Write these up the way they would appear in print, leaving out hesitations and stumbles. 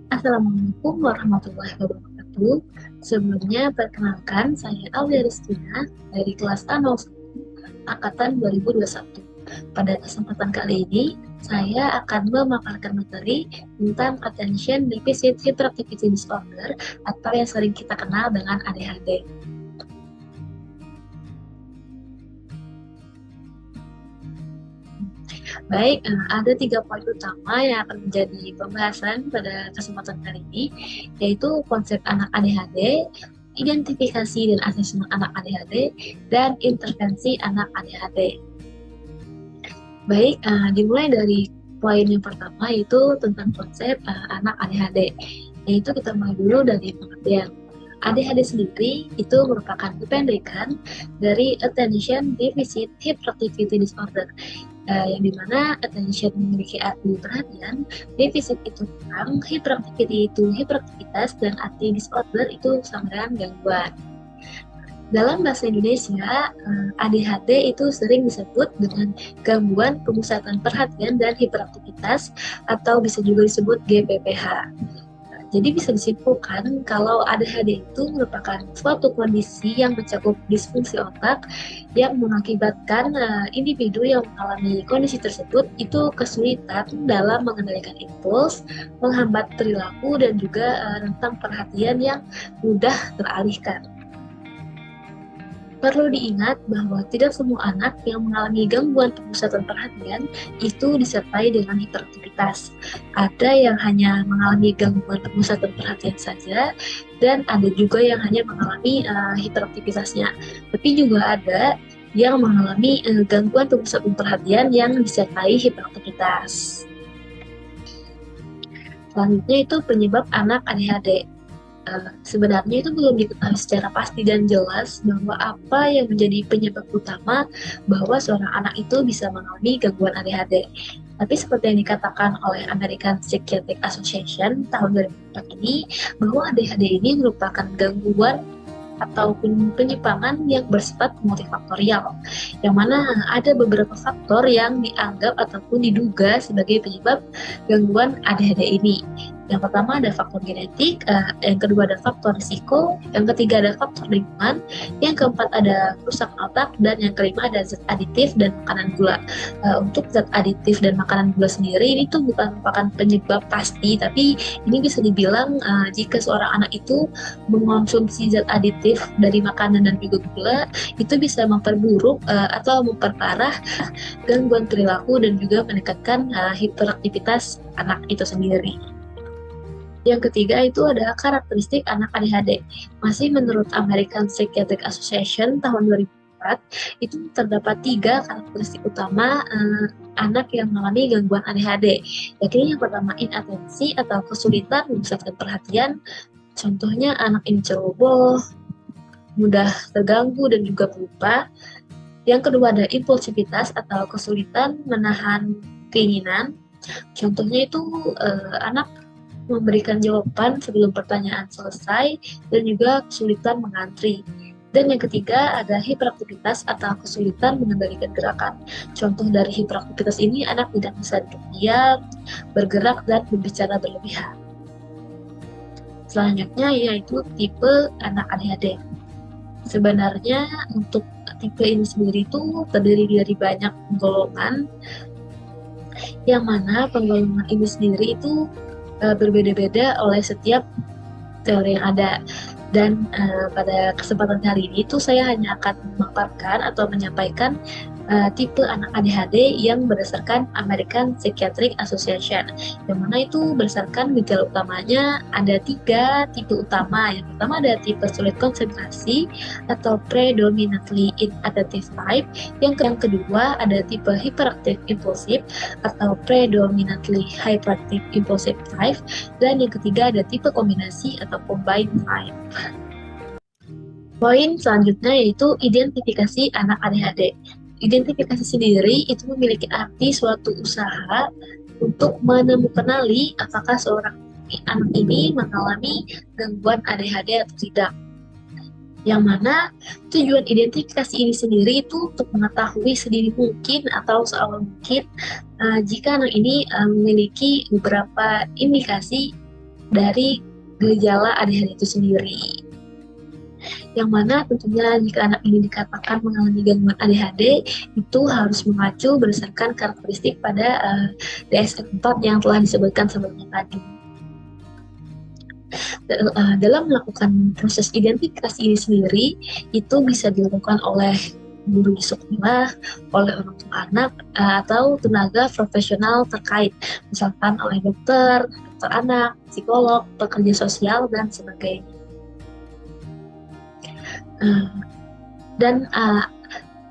Assalamualaikum warahmatullahi wabarakatuh. Sebelumnya, perkenalkan saya Aulia Rizkina dari kelas A01 Angkatan 2021. Pada kesempatan kali ini, saya akan memaparkan materi tentang Attention Deficit Hyperactivity Disorder atau yang sering kita kenal dengan ADHD. Baik, ada 3 poin utama yang akan menjadi pembahasan pada kesempatan kali ini, yaitu konsep anak ADHD, identifikasi dan asesmen anak ADHD, dan intervensi anak ADHD. Baik, dimulai dari poin yang pertama, yaitu tentang konsep anak ADHD. Yaitu kita mulai dulu dari pengertian. ADHD sendiri itu merupakan kependekan dari Attention Deficit Hyperactivity Disorder, yang dimana attention memiliki arti perhatian, defisit itu kurang, hyperactivity itu hiperaktivitas, dan arti disorder itu sama dengan gangguan. Dalam bahasa Indonesia, ADHD itu sering disebut dengan gangguan pemusatan perhatian dan hiperaktivitas atau bisa juga disebut GPPH. Jadi bisa disimpulkan kalau ADHD itu merupakan suatu kondisi yang mencakup disfungsi otak yang mengakibatkan individu yang mengalami kondisi tersebut itu kesulitan dalam mengendalikan impuls, menghambat perilaku, dan juga rentang perhatian yang mudah teralihkan. Perlu diingat bahwa tidak semua anak yang mengalami gangguan pemusatan perhatian itu disertai dengan hiperaktivitas. Ada yang hanya mengalami gangguan pemusatan perhatian saja, dan ada juga yang hanya mengalami hiperaktivitasnya. Tapi juga ada yang mengalami gangguan pemusatan perhatian yang disertai hiperaktivitas. Selanjutnya itu penyebab anak ADHD. Sebenarnya itu belum diketahui secara pasti dan jelas bahwa apa yang menjadi penyebab utama bahwa seorang anak itu bisa mengalami gangguan ADHD. Tapi seperti yang dikatakan oleh American Psychiatric Association tahun 2004 ini, bahwa ADHD ini merupakan gangguan ataupun penyimpangan yang bersifat multifaktorial, yang mana ada beberapa faktor yang dianggap ataupun diduga sebagai penyebab gangguan ADHD ini. Yang pertama ada faktor genetik, yang kedua ada faktor risiko, yang ketiga ada faktor lingkungan, yang keempat ada kerusakan otak, dan yang kelima ada zat aditif dan makanan gula. Untuk zat aditif dan makanan gula sendiri ini tuh bukan merupakan penyebab pasti, tapi ini bisa dibilang jika seorang anak itu mengonsumsi zat aditif dari makanan dan juga gula, itu bisa memperburuk atau memperparah gangguan perilaku dan juga meningkatkan hiperaktivitas anak itu sendiri. Yang ketiga itu adalah karakteristik anak ADHD. Masih menurut American Psychiatric Association tahun 2004, itu terdapat 3 karakteristik utama anak yang mengalami gangguan ADHD. Yakni yang pertama inatensi atau kesulitan memusatkan perhatian. Contohnya anak ini ceroboh, mudah terganggu dan juga pelupa. Yang kedua ada impulsivitas atau kesulitan menahan keinginan. Contohnya itu anak memberikan jawaban sebelum pertanyaan selesai dan juga kesulitan mengantri. Dan yang ketiga ada hiperaktivitas atau kesulitan mengendalikan gerakan. Contoh dari hiperaktivitas ini anak tidak bisa duduk diam, bergerak, dan berbicara berlebihan. Selanjutnya yaitu tipe anak ADHD. Sebenarnya untuk tipe ini sendiri itu terdiri dari banyak golongan, yang mana penggolongan ini sendiri itu berbeda-beda oleh setiap teori yang ada. Dan pada kesempatan kali ini itu saya hanya akan memaparkan atau menyampaikan tipe anak ADHD yang berdasarkan American Psychiatric Association, yang mana itu berdasarkan gejala utamanya ada 3 tipe utama. Yang pertama ada tipe sulit konsentrasi atau predominantly inattentive type. Yang kedua ada tipe hyperactive impulsive atau predominantly hyperactive impulsive type. Dan yang ketiga ada tipe kombinasi atau combined type. Poin selanjutnya yaitu identifikasi anak ADHD. Identifikasi sendiri itu memiliki arti suatu usaha untuk menemukanali apakah seorang anak ini mengalami gangguan ADHD atau tidak. Yang mana tujuan identifikasi ini sendiri itu untuk mengetahui sedini mungkin atau seawal mungkin jika anak ini memiliki beberapa indikasi dari gejala ADHD itu sendiri. Yang mana tentunya jika anak ini dikatakan mengalami gangguan ADHD, itu harus mengacu berdasarkan karakteristik pada DSM-4 yang telah disebutkan sebelumnya tadi. Dalam melakukan proses identifikasi ini sendiri, itu bisa dilakukan oleh guru di sekolah, oleh orang tua anak, atau tenaga profesional terkait, misalkan oleh dokter anak, psikolog, pekerja sosial, dan sebagainya. Dan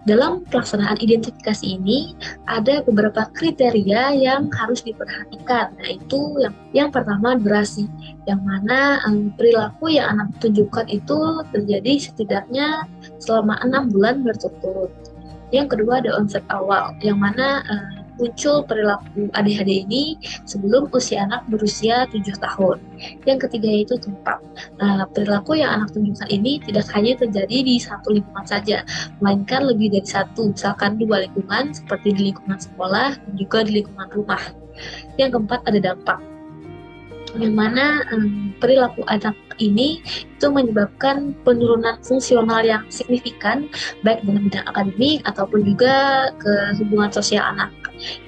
dalam pelaksanaan identifikasi ini ada beberapa kriteria yang harus diperhatikan, yaitu yang pertama durasi, yang mana perilaku yang anak tunjukkan itu terjadi setidaknya selama 6 bulan berturut-turut. Yang kedua ada onset awal, yang mana muncul perilaku ADHD ini sebelum usia anak berusia 7 tahun. Yang ketiga yaitu tempat. Perilaku yang anak tunjukkan ini tidak hanya terjadi di satu lingkungan saja, melainkan lebih dari satu, misalkan 2 lingkungan seperti di lingkungan sekolah dan juga di lingkungan rumah. Yang keempat ada dampak, yang mana perilaku anak ini itu menyebabkan penurunan fungsional yang signifikan baik dalam bidang akademik ataupun juga ke hubungan sosial anak.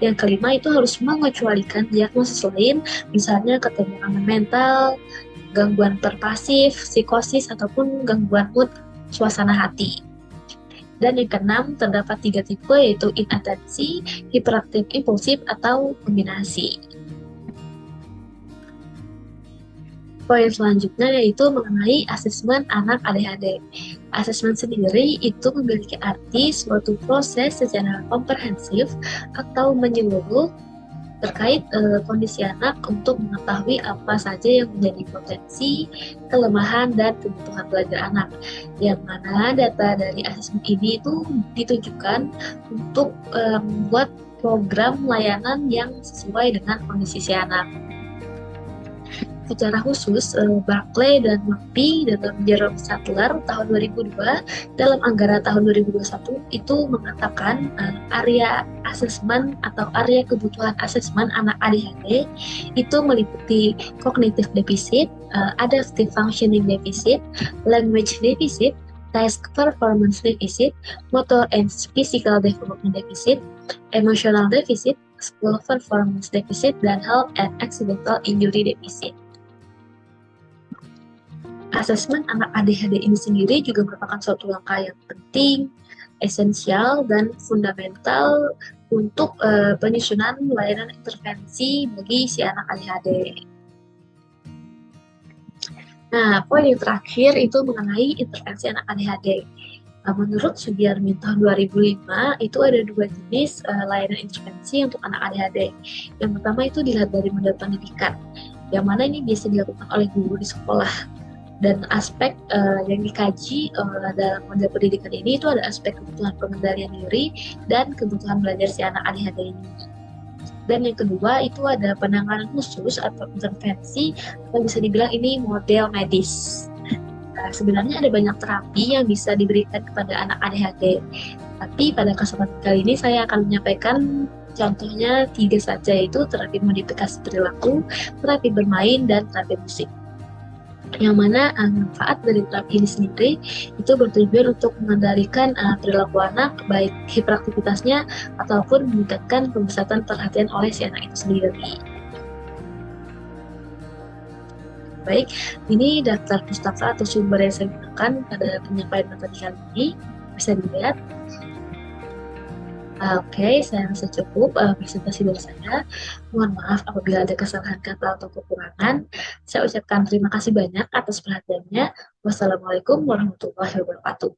Yang kelima itu harus mengecualikan diagnosis lain, misalnya ketegangan mental, gangguan pervasif, psikosis, ataupun gangguan mood, suasana hati. Dan yang keenam, terdapat 3 tipe yaitu inatensi, hiperaktif impulsif, atau kombinasi. Poin selanjutnya yaitu mengenai asesmen anak ADHD. Asesmen sendiri itu memiliki arti suatu proses secara komprehensif atau menyeluruh terkait kondisi anak untuk mengetahui apa saja yang menjadi potensi, kelemahan, dan kebutuhan belajar anak. Yang mana data dari asesmen ini itu ditujukan untuk membuat program layanan yang sesuai dengan kondisi si anak. Secara khusus, Barclay dan McPhee dalam Jerome Sattler tahun 2002 dalam anggaran tahun 2021 itu mengatakan area asesmen atau area kebutuhan asesmen anak ADHD itu meliputi cognitive deficit, adaptive functioning deficit, language deficit, task performance deficit, motor and physical development deficit, emotional deficit, school performance deficit, dan health and accidental injury deficit. Asesmen anak ADHD ini sendiri juga merupakan suatu langkah yang penting, esensial, dan fundamental untuk penyusunan layanan intervensi bagi si anak ADHD. Nah, poin yang terakhir itu mengenai intervensi anak ADHD. Menurut Sugiarmin tahun 2005, itu ada 2 jenis layanan intervensi untuk anak ADHD. Yang pertama itu dilihat dari model pendidikan, yang mana ini biasa dilakukan oleh guru di sekolah. Dan aspek yang dikaji dalam model pendidikan ini itu ada aspek kebutuhan pengendalian diri dan kebutuhan belajar si anak ADHD ini. Dan yang kedua itu ada penanganan khusus atau intervensi, atau bisa dibilang ini model medis. Sebenarnya ada banyak terapi yang bisa diberikan kepada anak ADHD, tapi pada kesempatan kali ini saya akan menyampaikan contohnya 3 saja, yaitu terapi modifikasi perilaku, terapi bermain, dan terapi musik. Yang mana manfaat dari terapi ini sendiri itu bertujuan untuk mengendalikan perilaku anak, baik hiperaktivitasnya ataupun meningkatkan pemusatan perhatian oleh si anak itu sendiri. Baik, ini daftar pustaka atau sumber yang saya gunakan pada penyampaian materi kali ini, bisa dilihat. Oke, saya rasa cukup presentasi dari saya. Mohon maaf apabila ada kesalahan kata atau kekurangan. Saya ucapkan terima kasih banyak atas perhatiannya. Wassalamualaikum warahmatullahi wabarakatuh.